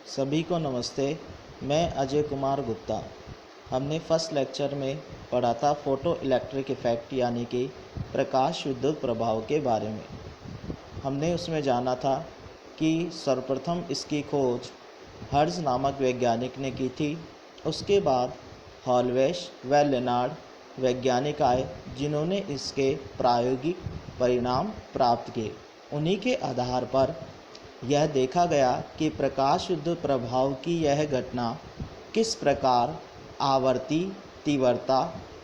सभी को नमस्ते। मैं अजय कुमार गुप्ता। हमने फर्स्ट लेक्चर में पढ़ा था फोटो इलेक्ट्रिक इफ़ेक्ट यानी कि प्रकाश विद्युत प्रभाव के बारे में। हमने उसमें जाना था कि सर्वप्रथम इसकी खोज हर्ट्ज़ नामक वैज्ञानिक ने की थी। उसके बाद हॉलवेश व लेनार्ड वैज्ञानिक आए जिन्होंने इसके प्रायोगिक परिणाम प्राप्त किए। उन्हीं के आधार पर यह देखा गया कि प्रकाश विद्युत प्रभाव की यह घटना किस प्रकार आवर्ती तीव्रता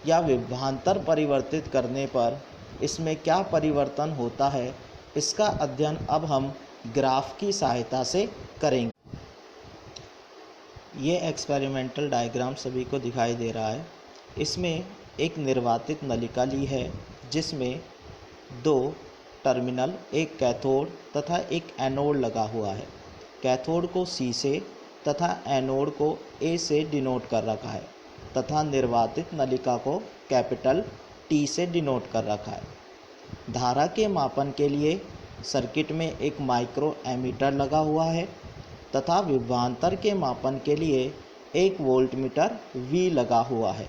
या विभवांतर परिवर्तित करने पर इसमें क्या परिवर्तन होता है, इसका अध्ययन अब हम ग्राफ की सहायता से करेंगे। ये एक्सपेरिमेंटल डायग्राम सभी को दिखाई दे रहा है। इसमें एक निर्वातित नलिका ली है जिसमें दो टर्मिनल, एक कैथोड तथा एक एनोड लगा हुआ है। कैथोड को C से तथा एनोड को A से डिनोट कर रखा है तथा निर्वातित नलिका को कैपिटल T से डिनोट कर रखा है। धारा के मापन के लिए सर्किट में एक माइक्रो एमीटर लगा हुआ है तथा विभवांतर के मापन के लिए एक वोल्टमीटर V लगा हुआ है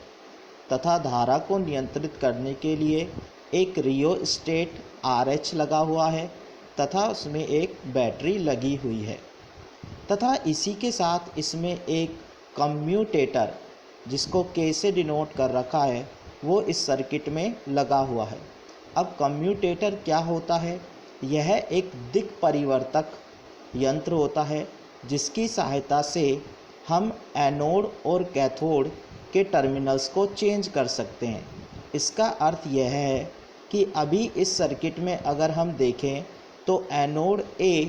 तथा धारा को नियंत्रित करने के लिए एक रियोस्टेट RH लगा हुआ है तथा उसमें एक बैटरी लगी हुई है तथा इसी के साथ इसमें एक कम्यूटेटर जिसको K से डिनोट कर रखा है वो इस सर्किट में लगा हुआ है। अब कम्यूटेटर क्या होता है? यह एक दिक् परिवर्तक यंत्र होता है जिसकी सहायता से हम एनोड और कैथोड के टर्मिनल्स को चेंज कर सकते हैं। इसका अर्थ यह है कि अभी इस सर्किट में अगर हम देखें तो एनोड A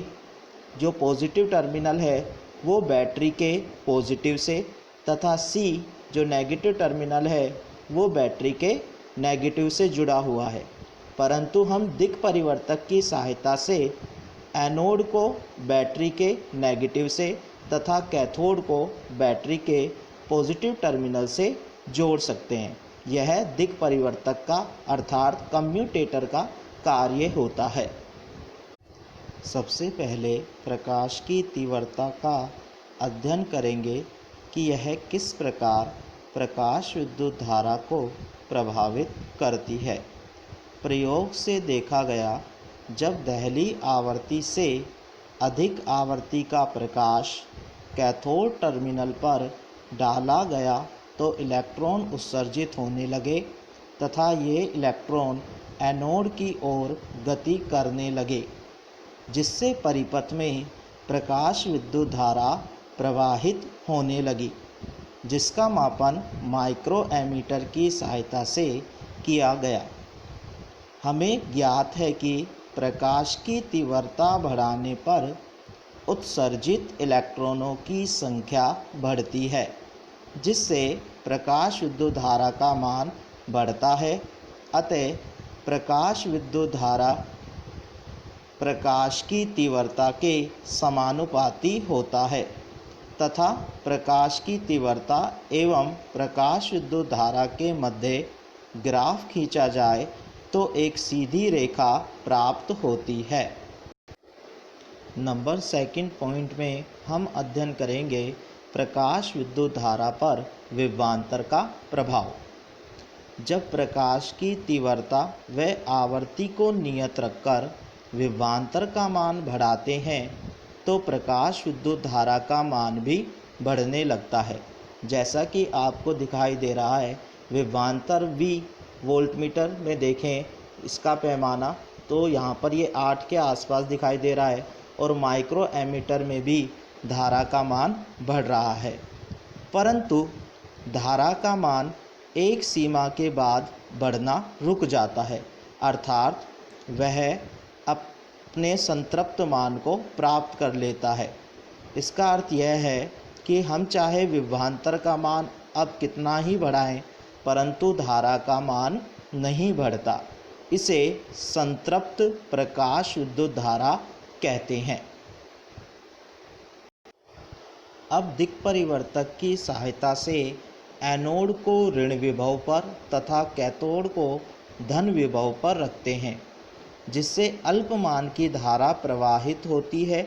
जो पॉजिटिव टर्मिनल है वो बैटरी के पॉजिटिव से तथा C जो नेगेटिव टर्मिनल है वो बैटरी के नेगेटिव से जुड़ा हुआ है। परंतु हम दिक् परिवर्तक की सहायता से एनोड को बैटरी के नेगेटिव से तथा कैथोड को बैटरी के पॉजिटिव टर्मिनल से जोड़ सकते हैं। यह दिक् परिवर्तक का अर्थात कम्यूटेटर का कार्य होता है। सबसे पहले प्रकाश की तीव्रता का अध्ययन करेंगे कि यह किस प्रकार प्रकाश विद्युत धारा को प्रभावित करती है। प्रयोग से देखा गया, जब दहली आवृत्ति से अधिक आवृत्ति का प्रकाश कैथोड टर्मिनल पर डाला गया तो इलेक्ट्रॉन उत्सर्जित होने लगे तथा ये इलेक्ट्रॉन एनोड की ओर गति करने लगे, जिससे परिपथ में प्रकाश विद्युत धारा प्रवाहित होने लगी, जिसका मापन माइक्रो एमीटर की सहायता से किया गया। हमें ज्ञात है कि प्रकाश की तीव्रता बढ़ाने पर उत्सर्जित इलेक्ट्रॉनों की संख्या बढ़ती है, जिससे प्रकाश विद्युत धारा का मान बढ़ता है। अतः प्रकाश विद्युत धारा प्रकाश की तीव्रता के समानुपाती होता है तथा प्रकाश की तीव्रता एवं प्रकाश विद्युत धारा के मध्य ग्राफ खींचा जाए तो एक सीधी रेखा प्राप्त होती है। नंबर सेकंड पॉइंट में हम अध्ययन करेंगे प्रकाश विद्युत धारा पर विभवांतर का प्रभाव। जब प्रकाश की तीव्रता व आवृत्ति को नियत रखकर विभवांतर का मान बढ़ाते हैं तो प्रकाश विद्युत धारा का मान भी बढ़ने लगता है। जैसा कि आपको दिखाई दे रहा है, विभवांतर V वोल्टमीटर में देखें इसका पैमाना तो यहाँ पर ये 8 के आसपास दिखाई दे रहा है और माइक्रो एमीटर में भी धारा का मान बढ़ रहा है, परंतु धारा का मान एक सीमा के बाद बढ़ना रुक जाता है, अर्थात वह अपने संतृप्त मान को प्राप्त कर लेता है। इसका अर्थ यह है कि हम चाहे विभवांतर का मान अब कितना ही बढ़ाएं, परंतु धारा का मान नहीं बढ़ता। इसे संतृप्त प्रकाश विद्युत धारा कहते हैं। अब दिक् परिवर्तक की सहायता से एनोड को ऋण विभव पर तथा कैथोड को धन विभव पर रखते हैं, जिससे अल्पमान की धारा प्रवाहित होती है,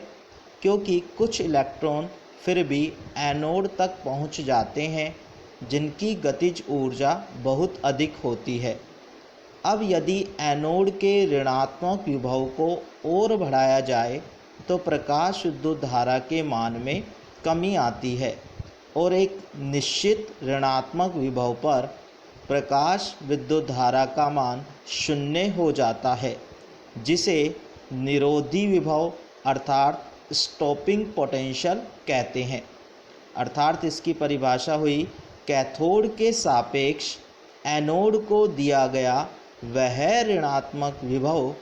क्योंकि कुछ इलेक्ट्रॉन फिर भी एनोड तक पहुंच जाते हैं, जिनकी गतिज ऊर्जा बहुत अधिक होती है। अब यदि एनोड के ऋणात्मक विभव को और बढ़ाया जाए तो प्रकाश विद्युत धारा के मान में कमी आती है और एक निश्चित ऋणात्मक विभव पर प्रकाश विद्युत धारा का मान शून्य हो जाता है, जिसे निरोधी विभव अर्थात स्टॉपिंग पोटेंशियल कहते हैं। अर्थात इसकी परिभाषा हुई, कैथोड के सापेक्ष एनोड को दिया गया वह ऋणात्मक विभव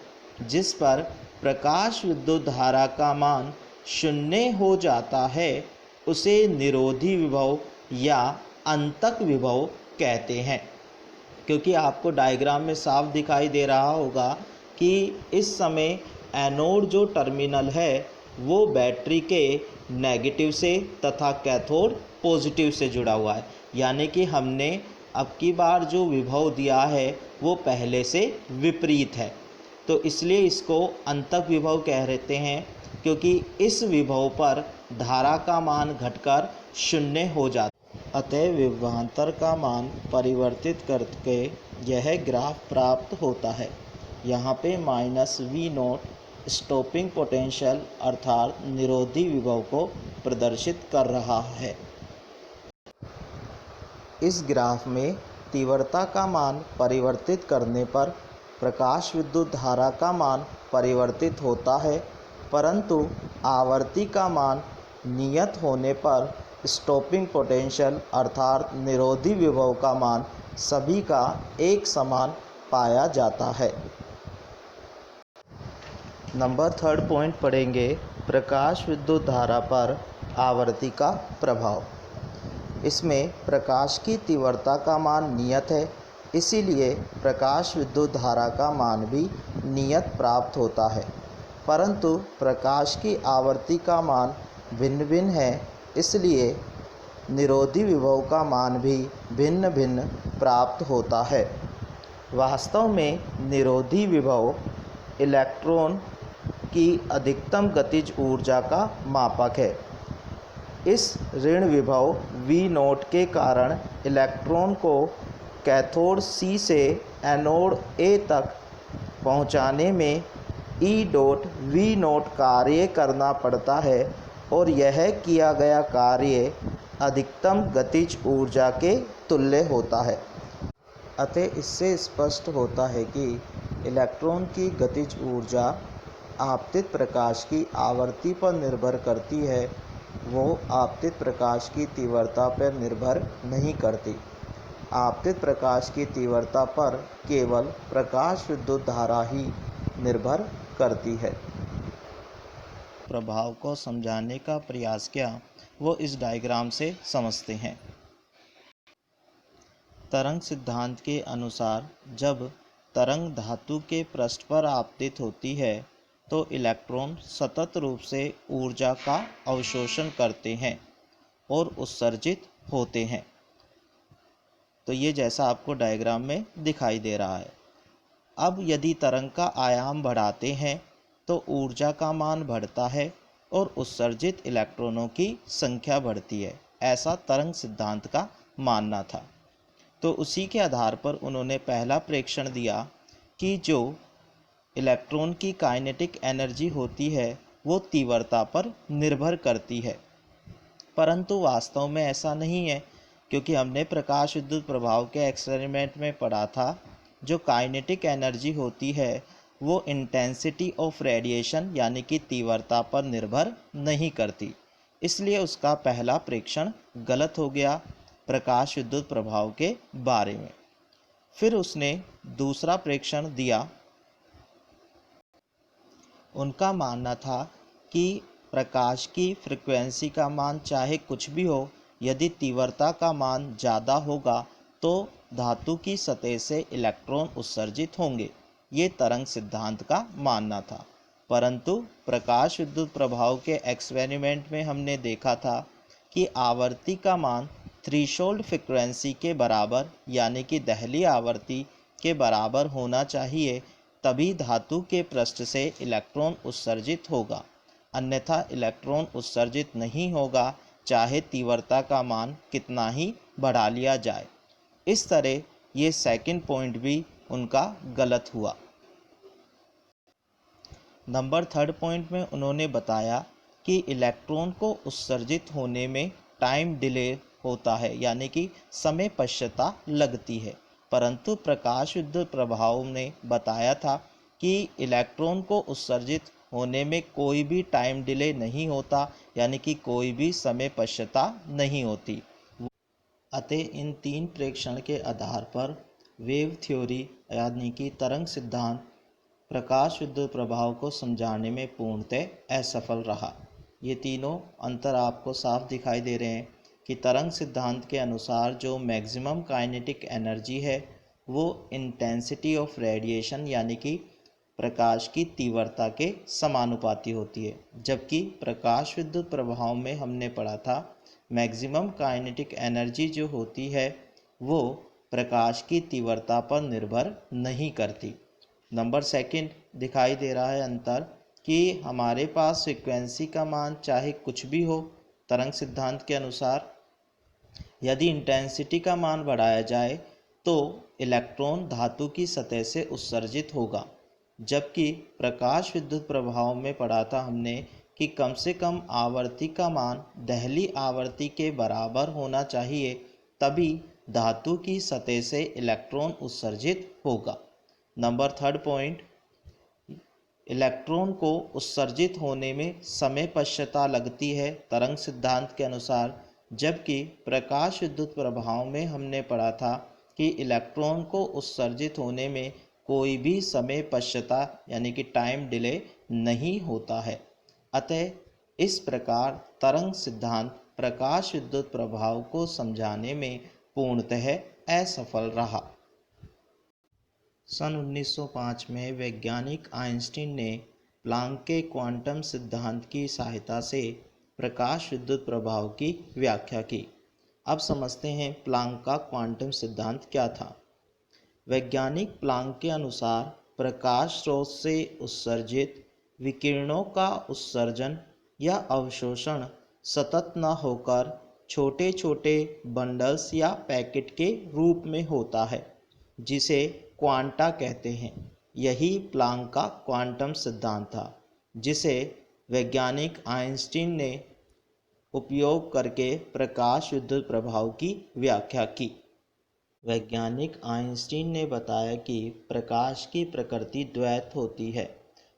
जिस पर प्रकाश विद्युत धारा का मान शून्य हो जाता है, उसे निरोधी विभव या अंतक विभव कहते हैं। क्योंकि आपको डायग्राम में साफ दिखाई दे रहा होगा कि इस समय एनोड जो टर्मिनल है वो बैटरी के नेगेटिव से तथा कैथोड पॉजिटिव से जुड़ा हुआ है, यानी कि हमने अब की बार जो विभव दिया है वो पहले से विपरीत है, तो इसलिए इसको अंतक विभव कहते हैं, क्योंकि इस विभव पर धारा का मान घटकर शून्य हो जाता है। अतः विभवांतर का मान परिवर्तित करके यह ग्राफ प्राप्त होता है। यहाँ पे -V0 स्टॉपिंग पोटेंशियल अर्थात निरोधी विभव को प्रदर्शित कर रहा है। इस ग्राफ में तीव्रता का मान परिवर्तित करने पर प्रकाश विद्युत धारा का मान परिवर्तित होता है, परंतु आवर्ती का मान नियत होने पर स्टॉपिंग पोटेंशियल अर्थात निरोधी विभव का मान सभी का एक समान पाया जाता है। नंबर 3 पॉइंट पढ़ेंगे, प्रकाश विद्युत धारा पर आवर्ती का प्रभाव। इसमें प्रकाश की तीव्रता का मान नियत है, इसीलिए प्रकाश विद्युत धारा का मान भी नियत प्राप्त होता है, परंतु प्रकाश की आवर्ती का मान भिन्न भिन्न है, इसलिए निरोधी विभव का मान भी भिन्न भिन्न प्राप्त होता है। वास्तव में निरोधी विभव इलेक्ट्रॉन की अधिकतम गतिज ऊर्जा का मापक है। इस ऋण विभव V0 के कारण इलेक्ट्रॉन को कैथोड C से एनोड A तक पहुंचाने में E.V0 कार्य करना पड़ता है और यह किया गया कार्य अधिकतम गतिज ऊर्जा के तुल्य होता है। अतः इससे स्पष्ट होता है कि इलेक्ट्रॉन की गतिज ऊर्जा आपतित प्रकाश की आवर्ती पर निर्भर करती है, वो आपतित प्रकाश की तीव्रता पर निर्भर नहीं करती। आपतित प्रकाश की तीव्रता पर केवल प्रकाश विद्युत धारा ही निर्भर करती है। प्रभाव को समझाने का प्रयास किया वो इस डायग्राम से समझते हैं। तरंग सिद्धांत के अनुसार जब तरंग धातु के पृष्ठ पर आपतित होती है तो इलेक्ट्रॉन सतत रूप से ऊर्जा का अवशोषण करते हैं और उत्सर्जित होते हैं। तो ये जैसा आपको डायग्राम में दिखाई दे रहा है। अब यदि तरंग का आयाम बढ़ाते हैं तो ऊर्जा का मान बढ़ता है और उत्सर्जित इलेक्ट्रॉनों की संख्या बढ़ती है, ऐसा तरंग सिद्धांत का मानना था। तो उसी के आधार पर उन्होंने पहला प्रेक्षण दिया कि जो इलेक्ट्रॉन की काइनेटिक एनर्जी होती है वो तीव्रता पर निर्भर करती है, परंतु वास्तव में ऐसा नहीं है, क्योंकि हमने प्रकाश विद्युत प्रभाव के एक्सपेरिमेंट में पढ़ा था जो काइनेटिक एनर्जी होती है वो इंटेंसिटी ऑफ रेडिएशन यानी कि तीव्रता पर निर्भर नहीं करती, इसलिए उसका पहला प्रेक्षण गलत हो गया प्रकाश विद्युत प्रभाव के बारे में। फिर उसने दूसरा प्रेक्षण दिया। उनका मानना था कि प्रकाश की फ्रीक्वेंसी का मान चाहे कुछ भी हो, यदि तीव्रता का मान ज़्यादा होगा तो धातु की सतह से इलेक्ट्रॉन उत्सर्जित होंगे। ये तरंग सिद्धांत का मानना था, परंतु प्रकाश विद्युत प्रभाव के एक्सपेरिमेंट में हमने देखा था कि आवर्ती का मान थ्रेशोल्ड फ्रीक्वेंसी के बराबर यानी कि दहली आवर्ती के बराबर होना चाहिए, तभी धातु के पृष्ठ से इलेक्ट्रॉन उत्सर्जित होगा, अन्यथा इलेक्ट्रॉन उत्सर्जित नहीं होगा चाहे तीव्रता का मान कितना ही बढ़ा लिया जाए। इस तरह ये सेकंड पॉइंट भी उनका गलत हुआ। नंबर थर्ड पॉइंट में उन्होंने बताया कि इलेक्ट्रॉन को उत्सर्जित होने में टाइम डिले होता है, यानी कि समय पश्चाता लगती है, परंतु प्रकाश विद्युत प्रभाव ने बताया था कि इलेक्ट्रॉन को उत्सर्जित होने में कोई भी टाइम डिले नहीं होता, यानी कि कोई भी समय पश्चाता नहीं होती। अतः इन तीन प्रेक्षण के आधार पर वेव थ्योरी यानी कि तरंग सिद्धांत प्रकाश विद्युत प्रभाव को समझाने में पूर्णतः असफल रहा। ये तीनों अंतर आपको साफ दिखाई दे रहे हैं कि तरंग सिद्धांत के अनुसार जो मैक्सिमम काइनेटिक एनर्जी है वो इंटेंसिटी ऑफ रेडिएशन यानी कि प्रकाश की तीव्रता के समानुपाती होती है, जबकि प्रकाश विद्युत प्रभाव में हमने पढ़ा था मैक्सिमम काइनेटिक एनर्जी जो होती है वो प्रकाश की तीव्रता पर निर्भर नहीं करती। नंबर सेकंड दिखाई दे रहा है अंतर कि हमारे पास फ्रीक्वेंसी का मान चाहे कुछ भी हो, तरंग सिद्धांत के अनुसार यदि इंटेंसिटी का मान बढ़ाया जाए तो इलेक्ट्रॉन धातु की सतह से उत्सर्जित होगा, जबकि प्रकाश विद्युत प्रभाव में पढ़ा था हमने कि कम से कम आवर्ती का मान दहली आवर्ती के बराबर होना चाहिए, तभी धातु की सतह से इलेक्ट्रॉन उत्सर्जित होगा। नंबर थर्ड पॉइंट, इलेक्ट्रॉन को उत्सर्जित होने में समय पश्चाता लगती है तरंग सिद्धांत के अनुसार, जबकि प्रकाश विद्युत प्रभाव में हमने पढ़ा था कि इलेक्ट्रॉन को उत्सर्जित होने में कोई भी समय पश्चाता यानी कि टाइम डिले नहीं होता है। अतः इस प्रकार तरंग सिद्धांत प्रकाश विद्युत प्रभाव को समझाने में पूर्णतः असफल रहा। सन 1905 में वैज्ञानिक आइंस्टीन ने प्लांक के क्वांटम सिद्धांत की सहायता से प्रकाश विद्युत प्रभाव की व्याख्या की। अब समझते हैं प्लांक का क्वांटम सिद्धांत क्या था। वैज्ञानिक प्लांक के अनुसार प्रकाश स्रोत से उत्सर्जित विकिरणों का उत्सर्जन या अवशोषण सतत न होकर छोटे छोटे बंडल्स या पैकेट के रूप में होता है, जिसे क्वांटा कहते हैं। यही प्लांक का क्वांटम सिद्धांत था, जिसे वैज्ञानिक आइंस्टीन ने उपयोग करके प्रकाश विद्युत प्रभाव की व्याख्या की। वैज्ञानिक आइंस्टीन ने बताया कि प्रकाश की प्रकृति द्वैत होती है,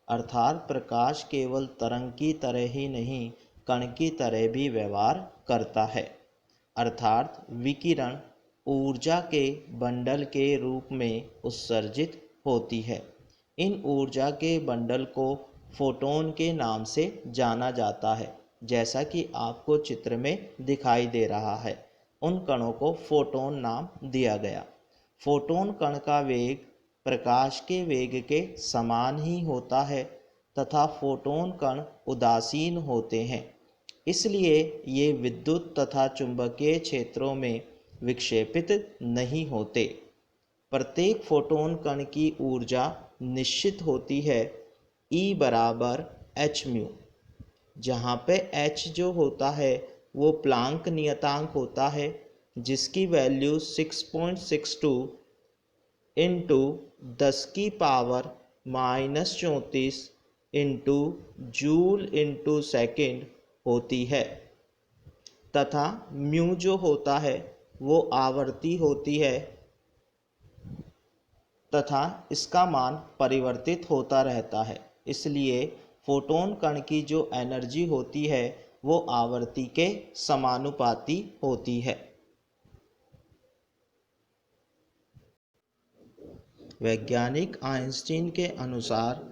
अर्थात प्रकाश केवल तरंग की तरह ही नहीं कण की तरह भी व्यवहार करता है, अर्थात विकिरण ऊर्जा के बंडल के रूप में उत्सर्जित होती है। इन ऊर्जा के बंडल को फोटोन के नाम से जाना जाता है, जैसा कि आपको चित्र में दिखाई दे रहा है। उन कणों को फोटोन नाम दिया गया। फोटोन कण का वेग प्रकाश के वेग के समान ही होता है तथा फोटोन कण उदासीन होते हैं, इसलिए ये विद्युत तथा चुंबकीय क्षेत्रों में विक्षेपित नहीं होते। प्रत्येक फोटोन कण की ऊर्जा निश्चित होती है, E बराबर h म्यू, जहाँ पे h जो होता है वो प्लांक नियतांक होता है, जिसकी वैल्यू 6.62 इंटू 10 की power -34 into joule into second होती है, तथा म्यू जो होता है वो आवर्ती होती है तथा इसका मान परिवर्तित होता रहता है। इसलिए फोटोन कण की जो एनर्जी होती है वो आवर्ती के समानुपाती होती है। वैज्ञानिक आइंस्टीन के अनुसार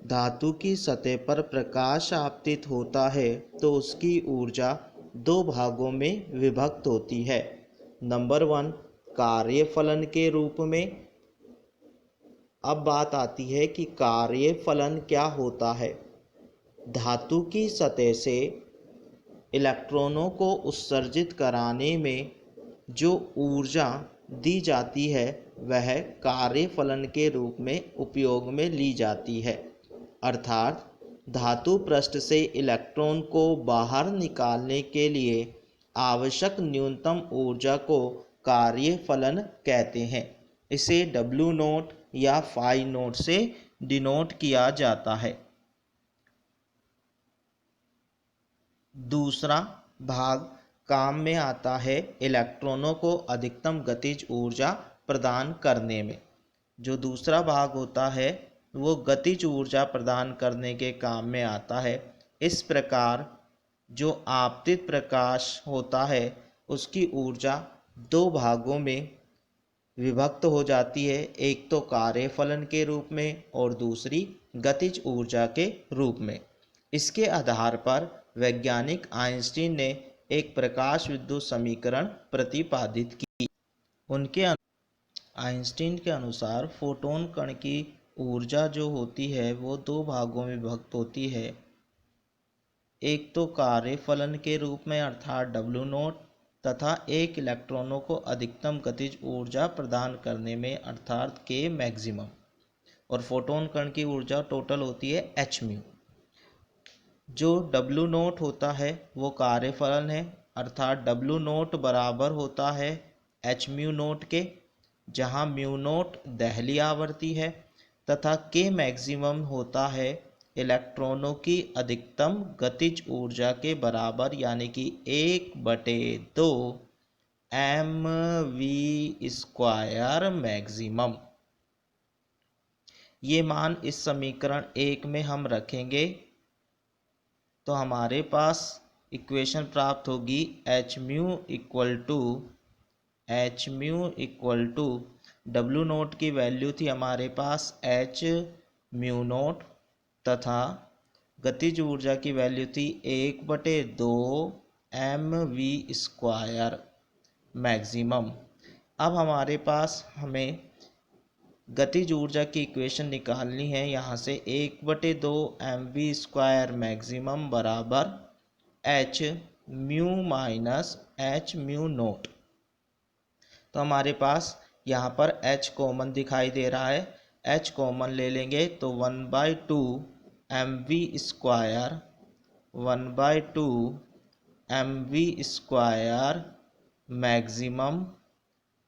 धातु की सतह पर प्रकाश आपतित होता है तो उसकी ऊर्जा दो भागों में विभक्त होती है। नंबर 1 कार्यफलन के रूप में। अब बात आती है कि कार्यफलन क्या होता है। धातु की सतह से इलेक्ट्रॉनों को उत्सर्जित कराने में जो ऊर्जा दी जाती है वह कार्यफलन के रूप में उपयोग में ली जाती है, अर्थात धातु पृष्ठ से इलेक्ट्रॉन को बाहर निकालने के लिए आवश्यक न्यूनतम ऊर्जा को कार्यफलन कहते हैं। इसे W नोट या फाई नोट से डिनोट किया जाता है। दूसरा भाग काम में आता है इलेक्ट्रॉनों को अधिकतम गतिज ऊर्जा प्रदान करने में। जो दूसरा भाग होता है वो गतिज ऊर्जा प्रदान करने के काम में आता है। इस प्रकार जो आपतित प्रकाश होता है उसकी ऊर्जा दो भागों में विभक्त हो जाती है, एक तो कार्यफलन के रूप में और दूसरी गतिज ऊर्जा के रूप में। इसके आधार पर वैज्ञानिक आइंस्टीन ने एक प्रकाश विद्युत समीकरण प्रतिपादित की। आइंस्टीन के अनुसार फोटोन कण की ऊर्जा जो होती है वो दो भागों में विभक्त होती है, एक तो कार्यफलन के रूप में अर्थात W नोट तथा एक इलेक्ट्रॉनों को अधिकतम गतिज ऊर्जा प्रदान करने में अर्थात K मैक्सिमम। और फोटोन कण की ऊर्जा टोटल होती है h म्यू। जो W नोट होता है वो कार्यफलन है अर्थात W नोट बराबर होता है h म्यू नोट के, जहाँ म्यू नोट दहली आवर्ती है, तथा K मैक्सिमम होता है इलेक्ट्रॉनों की अधिकतम गतिज ऊर्जा के बराबर, यानी कि 1/2 mv² मैक्सिमम। ये मान इस समीकरण 1 में हम रखेंगे तो हमारे पास इक्वेशन प्राप्त होगी h mu equal to W naught की वैल्यू थी हमारे पास h म्यू नोट तथा गतिज ऊर्जा की वैल्यू थी 1/2 mv² मैक्सिमम। अब हमारे पास हमें गतिज ऊर्जा की इक्वेशन निकालनी है। यहाँ से 1/2 mv² मैक्सिमम बराबर h mu minus h mu naught. तो हमारे पास यहाँ पर h कॉमन दिखाई दे रहा है, h कॉमन ले लेंगे तो 1/2 mv² मैक्सिमम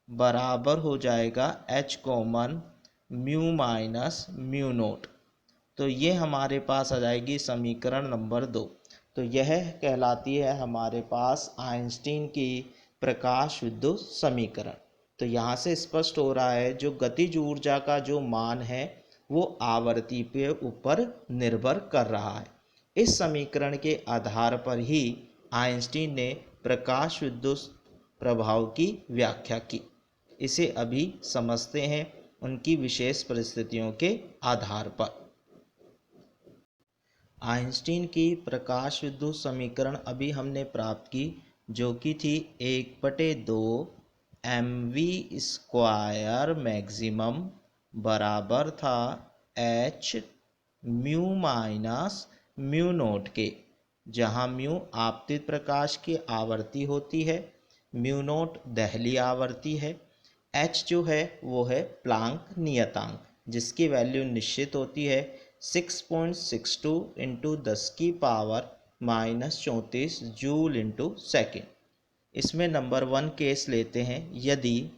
बराबर हो जाएगा h common mu minus mu naught. तो ये हमारे पास आ जाएगी समीकरण नंबर 2। तो यह कहलाती है हमारे पास आइंस्टीन की प्रकाश विद्युत समीकरण। तो यहाँ से स्पष्ट हो रहा है जो गतिज ऊर्जा का जो मान है वो आवर्ती के ऊपर निर्भर कर रहा है। इस समीकरण के आधार पर ही आइंस्टीन ने प्रकाश विद्युत प्रभाव की व्याख्या की। इसे अभी समझते हैं उनकी विशेष परिस्थितियों के आधार पर। आइंस्टीन की प्रकाश विद्युत समीकरण अभी हमने प्राप्त की, जो कि थी 1/2 mv² मैक्सिमम बराबर था h mu minus mu naught के, जहाँ म्यू आपतित प्रकाश की आवर्ती होती है, म्यू नोट दहली आवर्ती है, h जो है वो है प्लांक नियतांक जिसकी वैल्यू निश्चित होती है 6.62 × 10⁻⁻34 जूल × सेकेंड। इसमें नंबर 1 केस लेते हैं, यदि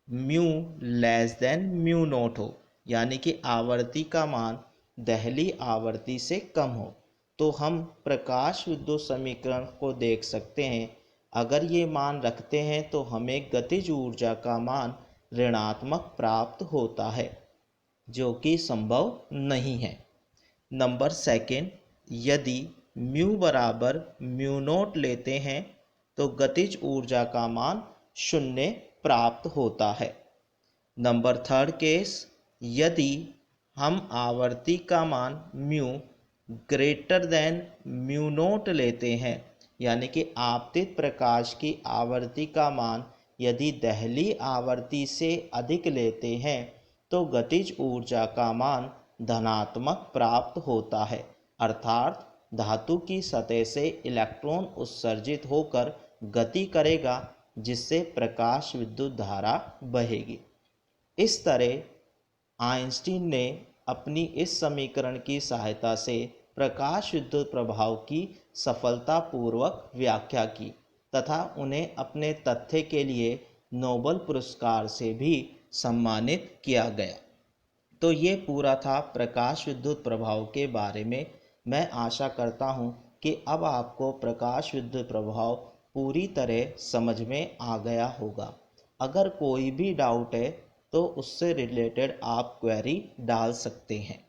mu less than mu naught हो, यानी कि आवर्ती का मान दहली आवर्ती से कम हो, तो हम प्रकाश विद्युत समीकरण को देख सकते हैं। अगर ये मान रखते हैं तो हमें गतिज ऊर्जा का मान ऋणात्मक प्राप्त होता है, जो कि संभव नहीं है। नंबर 2, यदि म्यू बराबर म्यू नोट लेते हैं तो गतिज ऊर्जा का मान 0 प्राप्त होता है। नंबर 3 केस, यदि हम आवर्ती का मान mu greater than mu naught लेते हैं, यानी कि आपतित प्रकाश की आवर्ती का मान यदि दहली आवर्ती से अधिक लेते हैं तो गतिज ऊर्जा का मान धनात्मक प्राप्त होता है, अर्थात धातु की सतह से इलेक्ट्रॉन उत्सर्जित होकर गति करेगा जिससे प्रकाश विद्युत धारा बहेगी। इस तरह आइंस्टीन ने अपनी इस समीकरण की सहायता से प्रकाश विद्युत प्रभाव की सफलतापूर्वक व्याख्या की तथा उन्हें अपने तथ्य के लिए नोबेल पुरस्कार से भी सम्मानित किया गया। तो ये पूरा था प्रकाश विद्युत प्रभाव के बारे में। मैं आशा करता हूँ कि अब आपको प्रकाश विद्युत प्रभाव पूरी तरह समझ में आ गया होगा। अगर कोई भी डाउट है तो उससे रिलेटेड आप क्वेरी डाल सकते हैं।